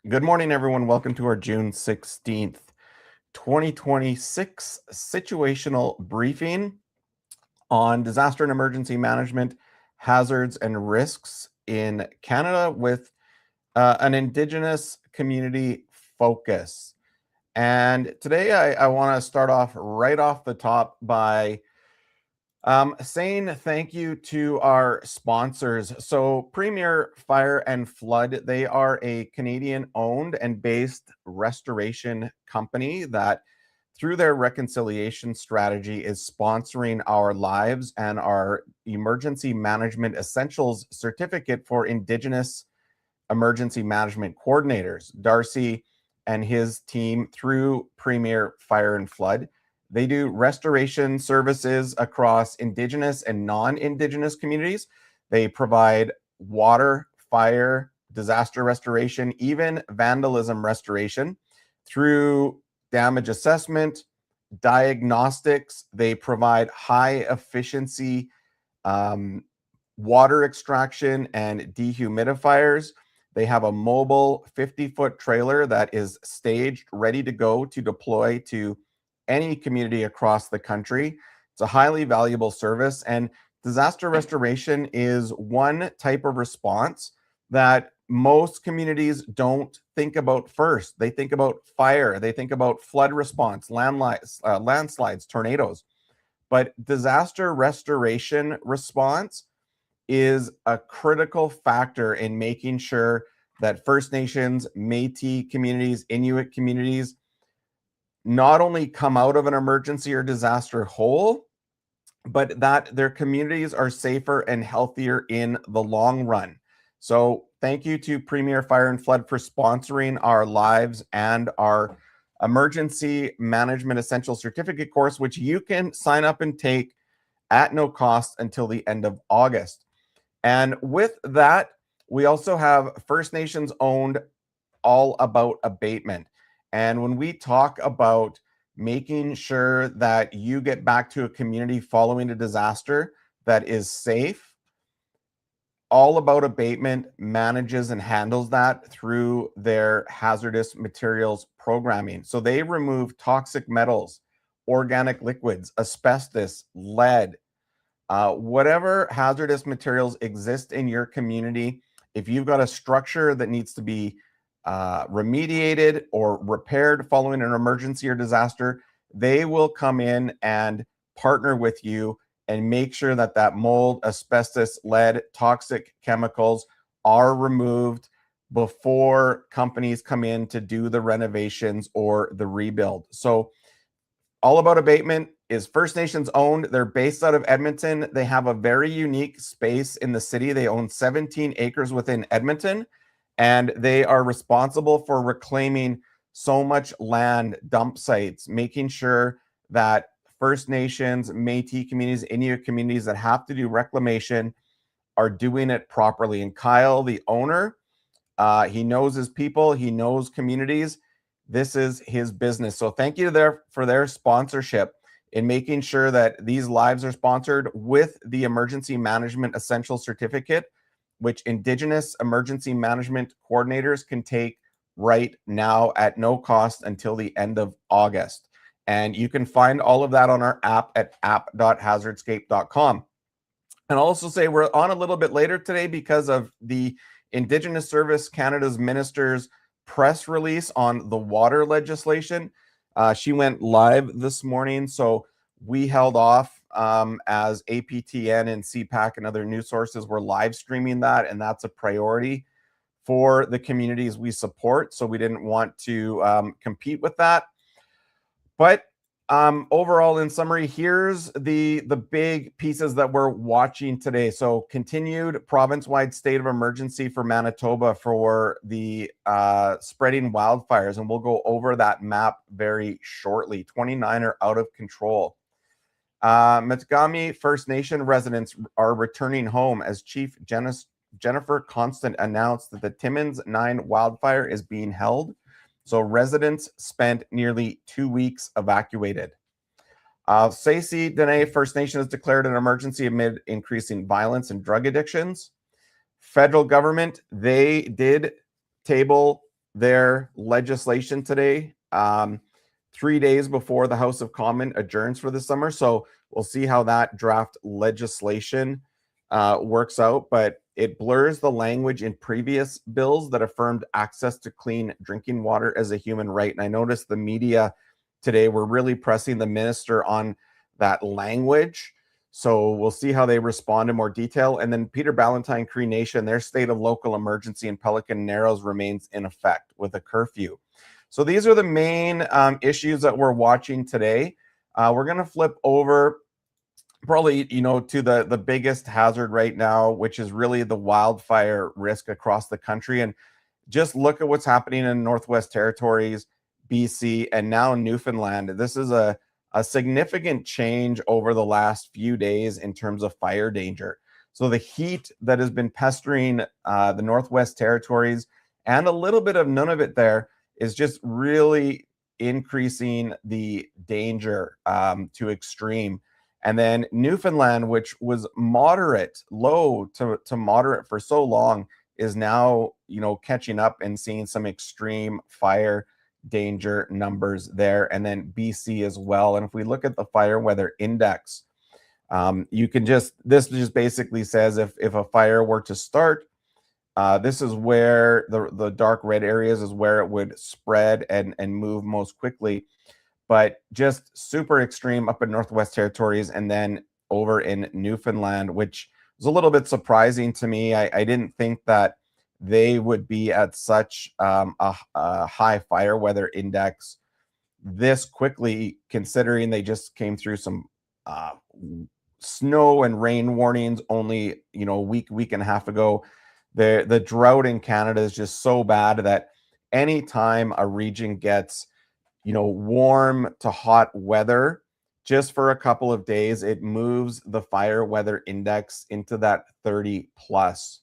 Good morning, everyone. Welcome to our June 16th, 2026 situational briefing on disaster and emergency management, hazards and risks in Canada with an Indigenous community focus. And today I want to start off right off the top by saying thank you to our sponsors. So, Premier Fire and Flood, they are a Canadian owned and based restoration company that, through their reconciliation strategy, is sponsoring our lives and our Emergency Management Essentials Certificate for Indigenous Emergency Management Coordinators. Darcy and his team, through Premier Fire and Flood, they do restoration services across Indigenous and non-Indigenous communities. They provide water, fire, disaster restoration, even vandalism restoration through damage assessment, diagnostics. They provide high efficiency water extraction and dehumidifiers. They have a mobile 50-foot trailer that is staged, ready to go to deploy to any community across the country. It's a highly valuable service, and disaster restoration is one type of response that most communities don't think about first. They think about fire, they think about flood response, landslides, tornadoes. But disaster restoration response is a critical factor in making sure that First Nations, Métis communities, Inuit communities not only come out of an emergency or disaster whole, but that their communities are safer and healthier in the long run. So thank you to Premier Fire and Flood for sponsoring our lives and our Emergency Management Essential Certificate course, which you can sign up and take at no cost until the end of August. And with that, we also have First Nations owned All About Abatement. And when we talk about making sure that you get back to a community following a disaster that is safe, All About Abatement manages and handles that through their hazardous materials programming. So they remove toxic metals, organic liquids, asbestos, lead, whatever hazardous materials exist in your community. If you've got a structure that needs to be remediated or repaired following an emergency or disaster, they will come in and partner with you and make sure that that mold, asbestos, lead, toxic chemicals are removed before companies come in to do the renovations or the rebuild. So All About Abatement is First Nations owned. They're based out of Edmonton. They have a very unique space in the city. They own 17 acres within Edmonton, and they are responsible for reclaiming so much land, dump sites, making sure that First Nations, Métis communities, Inuit communities that have to do reclamation are doing it properly. And Kyle, the owner, he knows his people, he knows communities. This is his business. So thank you for their sponsorship in making sure that these lives are sponsored with the Emergency Management Essential Certificate, which Indigenous Emergency Management Coordinators can take right now at no cost until the end of August. And you can find all of that on our app at app.hazardscape.com. And I'll also say we're on a little bit later today because of the Indigenous Service Canada's minister's press release on the water legislation. She went live this morning, so we held off as APTN and CPAC and other news sources were live streaming that, and that's a priority for the communities we support. So we didn't want to compete with that. But overall, in summary, here's the big pieces that we're watching today. So continued province-wide state of emergency for Manitoba for the spreading wildfires, and we'll go over that map very shortly. 29 are out of control. Matagami First Nation residents are returning home as Chief Jennifer Constant announced that the Timmins 9 wildfire is being held. So residents spent nearly 2 weeks evacuated. Stacey Dene First Nation has declared an emergency amid increasing violence and drug addictions. Federal government, they did table their legislation today, 3 days before the House of Commons adjourns for the summer. So we'll see how that draft legislation works out. But it blurs the language in previous bills that affirmed access to clean drinking water as a human right. And I noticed the media today were really pressing the minister on that language. So we'll see how they respond in more detail. And then Peter Ballantyne, Cree Nation, their state of local emergency in Pelican Narrows remains in effect with a curfew. So these are the main issues that we're watching today. We're going to flip over probably, to the biggest hazard right now, which is really the wildfire risk across the country. And just look at what's happening in Northwest Territories, BC, and now Newfoundland. This is a significant change over the last few days in terms of fire danger. So the heat that has been pestering the Northwest Territories, and a little bit of none of it there, is just really increasing the danger to extreme. And then Newfoundland, which was moderate, low to moderate for so long, is now, catching up and seeing some extreme fire danger numbers there. And then BC as well. And if we look at the fire weather index, this just basically says if a fire were to start, this is where the dark red areas is where it would spread and move most quickly. But just super extreme up in Northwest Territories and then over in Newfoundland, which was a little bit surprising to me. I didn't think that they would be at such a high fire weather index this quickly, considering they just came through some snow and rain warnings only, a week and a half ago. The drought in Canada is just so bad that anytime a region gets warm to hot weather just for a couple of days, it moves the fire weather index into that 30 plus.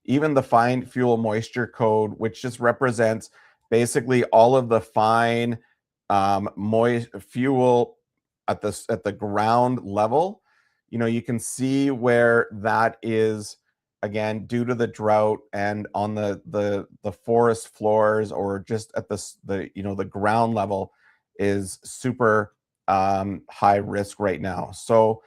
Even the fine fuel moisture code, which just represents basically all of the fine moist fuel at the ground level, you can see where that is, again, due to the drought and on the forest floors, or just at the ground level, is super high risk right now. So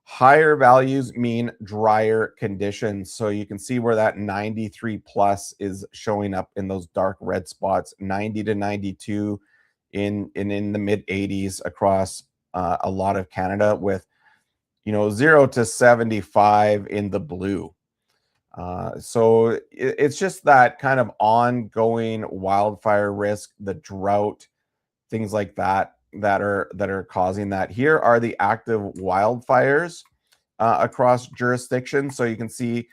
higher values mean drier conditions. So you can see where that 93 plus is showing up in those dark red spots, 90 to 92 in the mid 80s across a lot of Canada, with 0 to 75 in the blue. So it's just that kind of ongoing wildfire risk, the drought, things like that are causing that. Here are the active wildfires across jurisdictions. So you can see,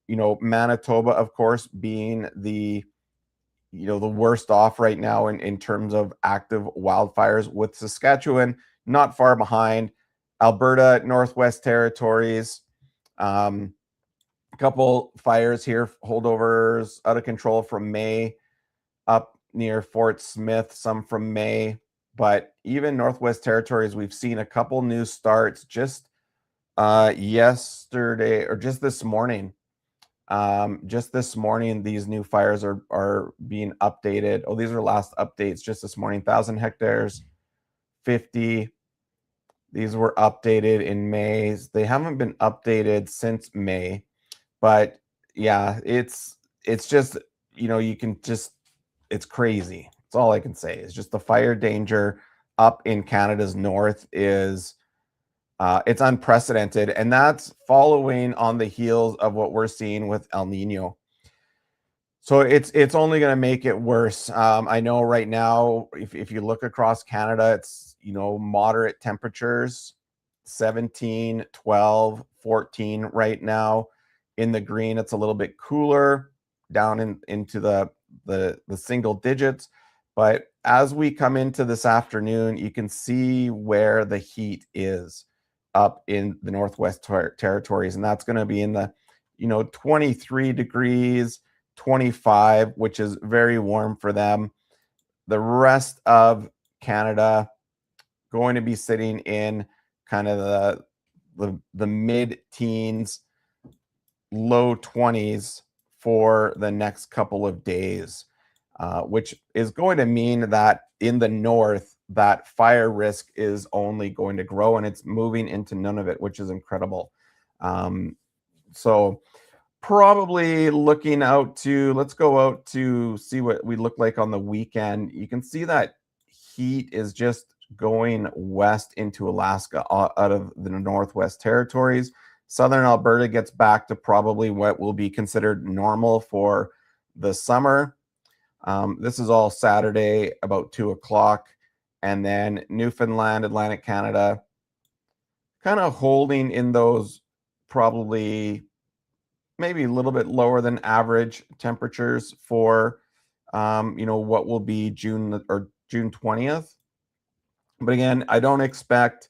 Manitoba, of course, being the worst off right now in terms of active wildfires, with Saskatchewan not far behind. Alberta, Northwest Territories, a couple fires here, holdovers out of control from May up near Fort Smith, some from May. But even Northwest Territories, we've seen a couple new starts just yesterday, or just this morning. These new fires are being updated. Oh, these are last updates just this morning. 1,000 hectares, 50. These were updated in May. They haven't been updated since May, but yeah, it's just, you can just, it's crazy. That's all I can say. It's just the fire danger up in Canada's north is it's unprecedented, and that's following on the heels of what we're seeing with El Nino. So it's only going to make it worse. I know right now, if you look across Canada, it's moderate temperatures, 17, 12, 14 right now. In the green, it's a little bit cooler, down into the single digits. But as we come into this afternoon, you can see where the heat is up in the Northwest Territories, and that's going to be in the 23 degrees, 25, which is very warm for them. The rest of Canada going to be sitting in kind of the mid-teens, low 20s for the next couple of days, which is going to mean that in the north, that fire risk is only going to grow, and it's moving into Nunavut, which is incredible. So probably looking out to, let's go out to see what we look like on the weekend. You can see that heat is just going west into Alaska out of the Northwest Territories. Southern Alberta gets back to probably what will be considered normal for the summer. This is all Saturday about 2 o'clock. And then Newfoundland, Atlantic Canada, kind of holding in those probably maybe a little bit lower than average temperatures for, what will be June 20th. But again, I don't expect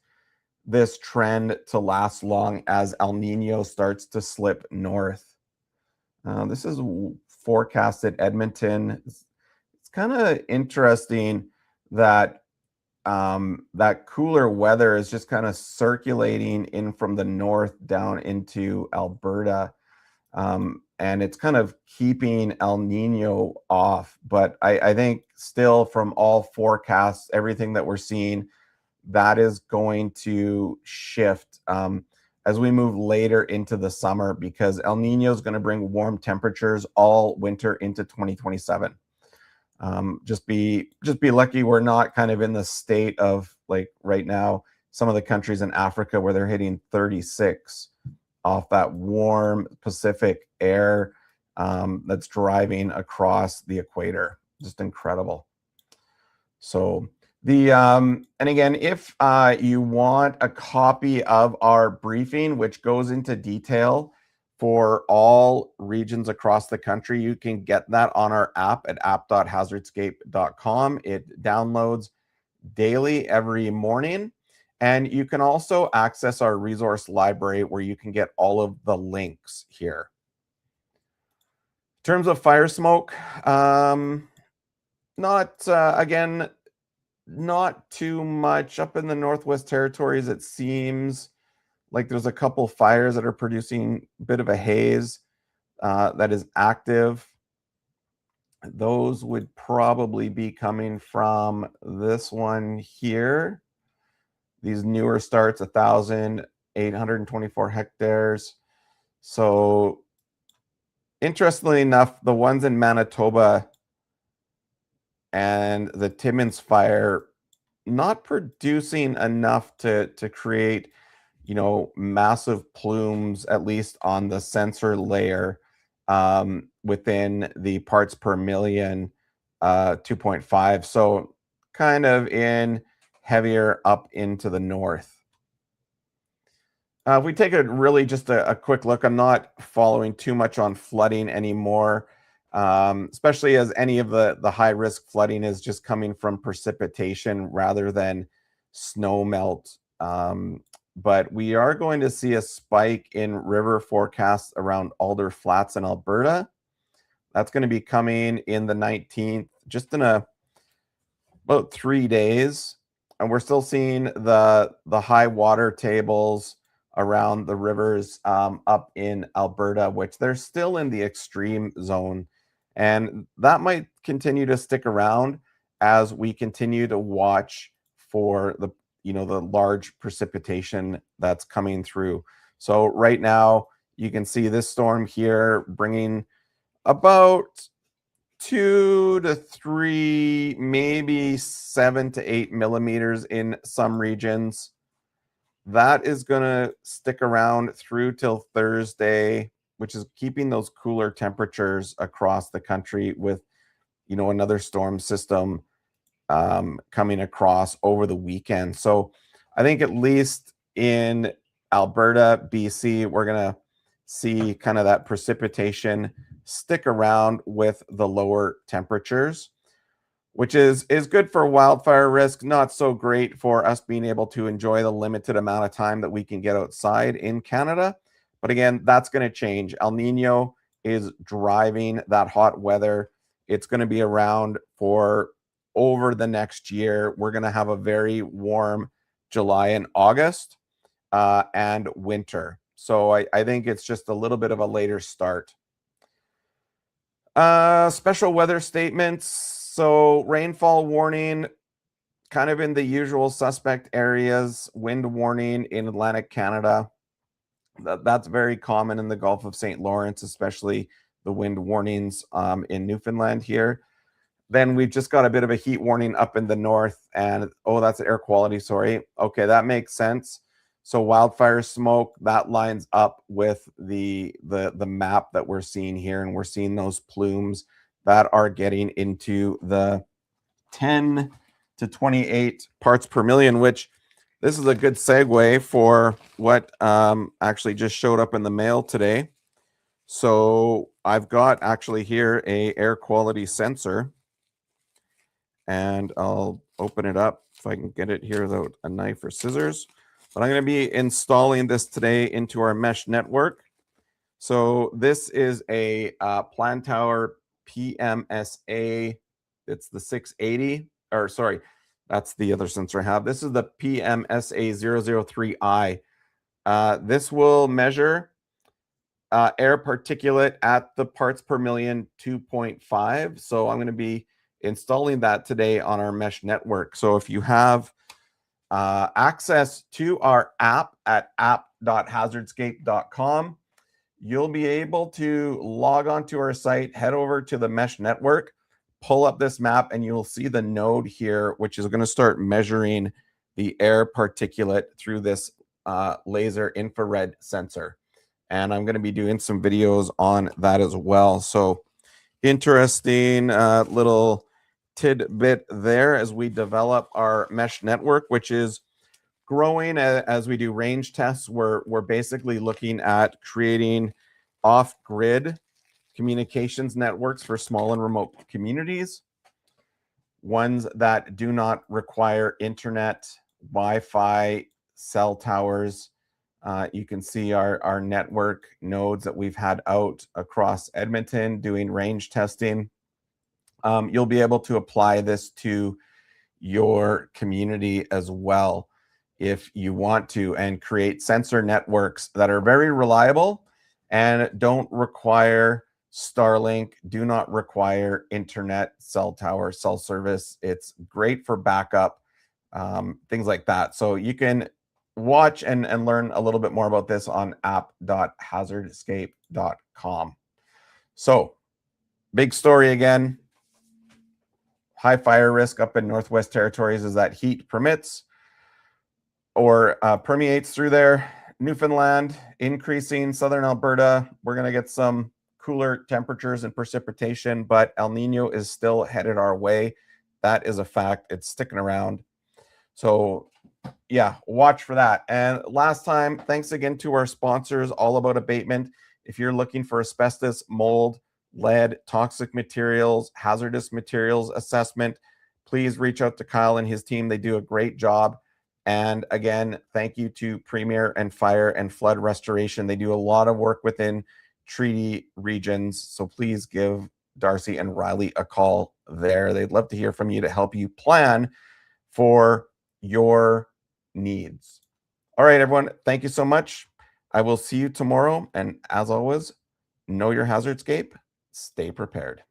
this trend to last long as El Nino starts to slip north. This is forecasted Edmonton. It's kind of interesting that that cooler weather is just kind of circulating in from the north down into Alberta. And it's kind of keeping El Nino off. But I think still from all forecasts, everything that we're seeing, that is going to shift as we move later into the summer, because El Nino is going to bring warm temperatures all winter into 2027. Just be lucky we're not kind of in the state of, like right now, some of the countries in Africa where they're hitting 36 off that warm Pacific air that's driving across the equator. Just incredible. So and again, if you want a copy of our briefing, which goes into detail for all regions across the country, you can get that on our app at app.hazardscape.com. It downloads daily every morning. And you can also access our resource library where you can get all of the links here. In terms of fire smoke, again, not too much up in the Northwest Territories. It seems like there's a couple fires that are producing a bit of a haze that is active. Those would probably be coming from this one here. These newer starts, 1,824 hectares. So interestingly enough, the ones in Manitoba and the Timmins fire not producing enough to create, massive plumes, at least on the sensor layer within the parts per million 2.5. So kind of in heavier up into the north. If we take just a quick look, I'm not following too much on flooding anymore, especially as any of the high risk flooding is just coming from precipitation rather than snow melt. But we are going to see a spike in river forecasts around Alder Flats in Alberta. That's going to be coming in the 19th, just in about 3 days. And we're still seeing the high water tables around the rivers up in Alberta, which they're still in the extreme zone. And that might continue to stick around as we continue to watch for the large precipitation that's coming through. So right now you can see this storm here bringing about 2 to 3, maybe 7 to 8 millimeters in some regions. That is going to stick around through till Thursday, which is keeping those cooler temperatures across the country with, another storm system coming across over the weekend. So I think at least in Alberta, BC, we're going to see kind of that precipitation stick around with the lower temperatures, which is good for wildfire risk, not so great for us being able to enjoy the limited amount of time that we can get outside in Canada. But again, that's going to change. El Nino is driving that hot weather. It's going to be around for over the next year. We're going to have a very warm July and August and winter. So I think it's just a little bit of a later start. Special weather statements. So rainfall warning, kind of in the usual suspect areas. Wind warning in Atlantic Canada. That's very common in the Gulf of St. Lawrence, especially the wind warnings in Newfoundland here. Then we've just got a bit of a heat warning up in the north, and oh, that's air quality, sorry. Okay, that makes sense. So wildfire smoke, that lines up with the map that we're seeing here, and we're seeing those plumes that are getting into the 10 to 28 parts per million, which this is a good segue for what actually just showed up in the mail today. So I've got actually here a air quality sensor, and I'll open it up if I can get it here without a knife or scissors. But I'm going to be installing this today into our mesh network. So this is a Plantower PMSA. It's the 680, or sorry, that's the other sensor I have. This is the PMSA 003i. This will measure air particulate at the parts per million 2.5. So I'm going to be installing that today on our mesh network. So if you have access to our app at app.hazardscape.com, you'll be able to log onto our site, head over to the mesh network, pull up this map, and you'll see the node here, which is going to start measuring the air particulate through this laser infrared sensor. And I'm going to be doing some videos on that as well. So interesting little tidbit there as we develop our mesh network, which is growing as we do range tests. We're basically looking at creating off-grid communications networks for small and remote communities, ones that do not require internet, Wi-Fi, cell towers. You can see our network nodes that we've had out across Edmonton doing range testing. You'll be able to apply this to your community as well if you want to, and create sensor networks that are very reliable and don't require Starlink, do not require internet, cell tower, cell service. It's great for backup, things like that. So you can watch and learn a little bit more about this on app.hazardscape.com. So big story again. High fire risk up in Northwest Territories as that heat permits or permeates through there. Newfoundland, increasing. Southern Alberta, we're going to get some cooler temperatures and precipitation, but El Nino is still headed our way. That is a fact. It's sticking around. So yeah, watch for that. And last time, thanks again to our sponsors, All About Abatement. If you're looking for asbestos, mold, lead, toxic materials, hazardous materials assessment, please reach out to Kyle and his team. They do a great job. And again, thank you to Premier and Fire and Flood Restoration. They do a lot of work within treaty regions. So please give Darcy and Riley a call there. They'd love to hear from you to help you plan for your needs. All right, everyone. Thank you so much. I will see you tomorrow. And as always, know your hazardscape. Stay prepared.